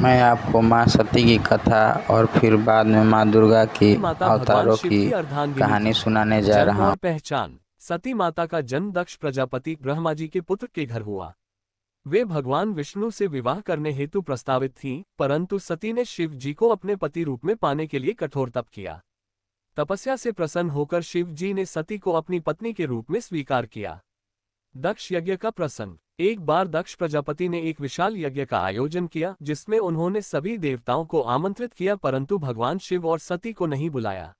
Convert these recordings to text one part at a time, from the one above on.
मैं आपको माँ सती की कथा और फिर बाद में माँ दुर्गा की सती माता भगवान अवतारों शिव की की अर्धांगिनी कहानी थी। सुनाने जा जन्म रहा हूँ। और पहचान। सती माता का जन्म दक्ष प्रजापति ब्रह्मा जी के पुत्र के घर हुआ। वे भगवान विष्णु से विवाह करने हेतु प्रस्तावित थीं, परंतु सती ने शिव जी को अपने पति रूप में पाने के लिए कठोर तप किया। तपस्या से प्रसन्न होकर शिव जी ने सती को अपनी पत्नी के रूप में स्वीकार किया। दक्ष यज्ञ का प्रसंग। एक बार दक्ष प्रजापति ने एक विशाल यज्ञ का आयोजन किया, जिसमें उन्होंने सभी देवताओं को आमंत्रित किया, परंतु भगवान शिव और सती को नहीं बुलाया।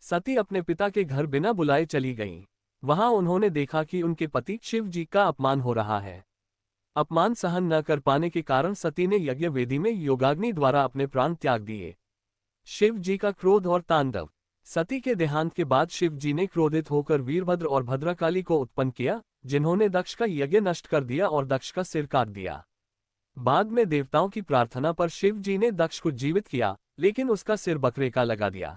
सती अपने पिता के घर बिना बुलाए चली गईं। वहां उन्होंने देखा कि उनके पति शिव जी का अपमान हो रहा है। अपमान सहन न कर पाने के कारण सती ने यज्ञ वेदी में योगाग्नि द्वारा अपने प्राण त्याग दिए। शिव जी का क्रोध और तांडव। सती के देहांत के बाद शिव जी ने क्रोधित होकर वीरभद्र और भद्रकाली को उत्पन्न किया, जिन्होंने दक्ष का यज्ञ नष्ट कर दिया और दक्ष का सिर काट दिया। बाद में देवताओं की प्रार्थना पर शिव जी ने दक्ष को जीवित किया, लेकिन उसका सिर बकरे का लगा दिया।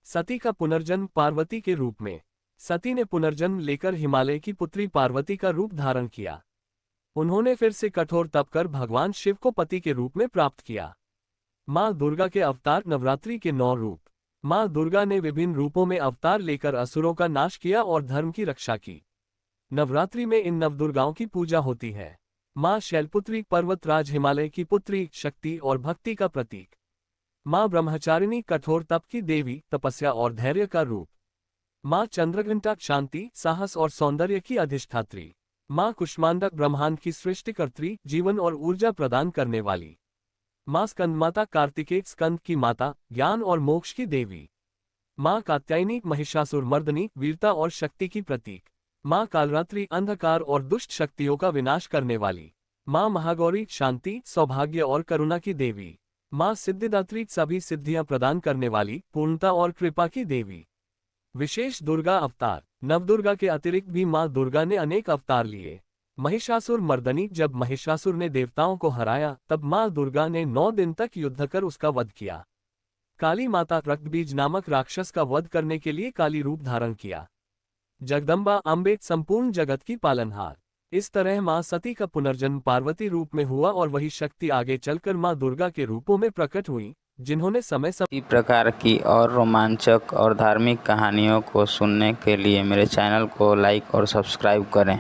सती का पुनर्जन्म पार्वती के रूप में। सती ने पुनर्जन्म लेकर हिमालय की पुत्री पार्वती का रूप धारण किया। उन्होंने फिर से कठोर तप कर भगवान शिव को पति के रूप में प्राप्त किया। माँ दुर्गा के अवतार। नवरात्रि के 9 रूप। माँ दुर्गा ने विभिन्न रूपों में अवतार लेकर असुरों का नाश किया और धर्म की रक्षा की। नवरात्रि में इन नवदुर्गाओं की पूजा होती है। माँ शैलपुत्री पर्वतराज हिमालय की पुत्री, शक्ति और भक्ति का प्रतीक। माँ ब्रह्मचारिणी कठोर तप की देवी, तपस्या और धैर्य का रूप। माँ चंद्रघंटा शांति, साहस और सौंदर्य की अधिष्ठात्री। माँ कुष्मांडक ब्रह्मांड की सृष्टिकर्त्री, जीवन और ऊर्जा प्रदान करने वाली। माँ स्कंदमाता कार्तिकेय स्कंद की माता, ज्ञान और मोक्ष की देवी। माँ कात्यायनी महिषासुर मर्दनी, वीरता और शक्ति की प्रतीक। माँ कालरात्रि अंधकार और दुष्ट शक्तियों का विनाश करने वाली। माँ महागौरी शांति, सौभाग्य और करुणा की देवी। माँ सिद्धिदात्री सभी सिद्धियां प्रदान करने वाली, पूर्णता और कृपा की देवी। विशेष दुर्गा अवतार। नवदुर्गा के अतिरिक्त भी माँ दुर्गा ने अनेक अवतार लिए। महिषासुर मर्दनी। जब महिषासुर ने देवताओं को हराया, तब माँ दुर्गा ने 9 दिन तक युद्ध कर उसका वध किया। काली माता। रक्तबीज नामक राक्षस का वध करने के लिए काली रूप धारण किया। जगदम्बा अम्बे। संपूर्ण जगत की पालनहार। इस तरह माँ सती का पुनर्जन्म पार्वती रूप में हुआ और वही शक्ति आगे चलकर माँ दुर्गा के रूपों में प्रकट हुई, जिन्होंने समय इसी प्रकार की और रोमांचक और धार्मिक कहानियों को सुनने के लिए मेरे चैनल को लाइक और सब्सक्राइब करें।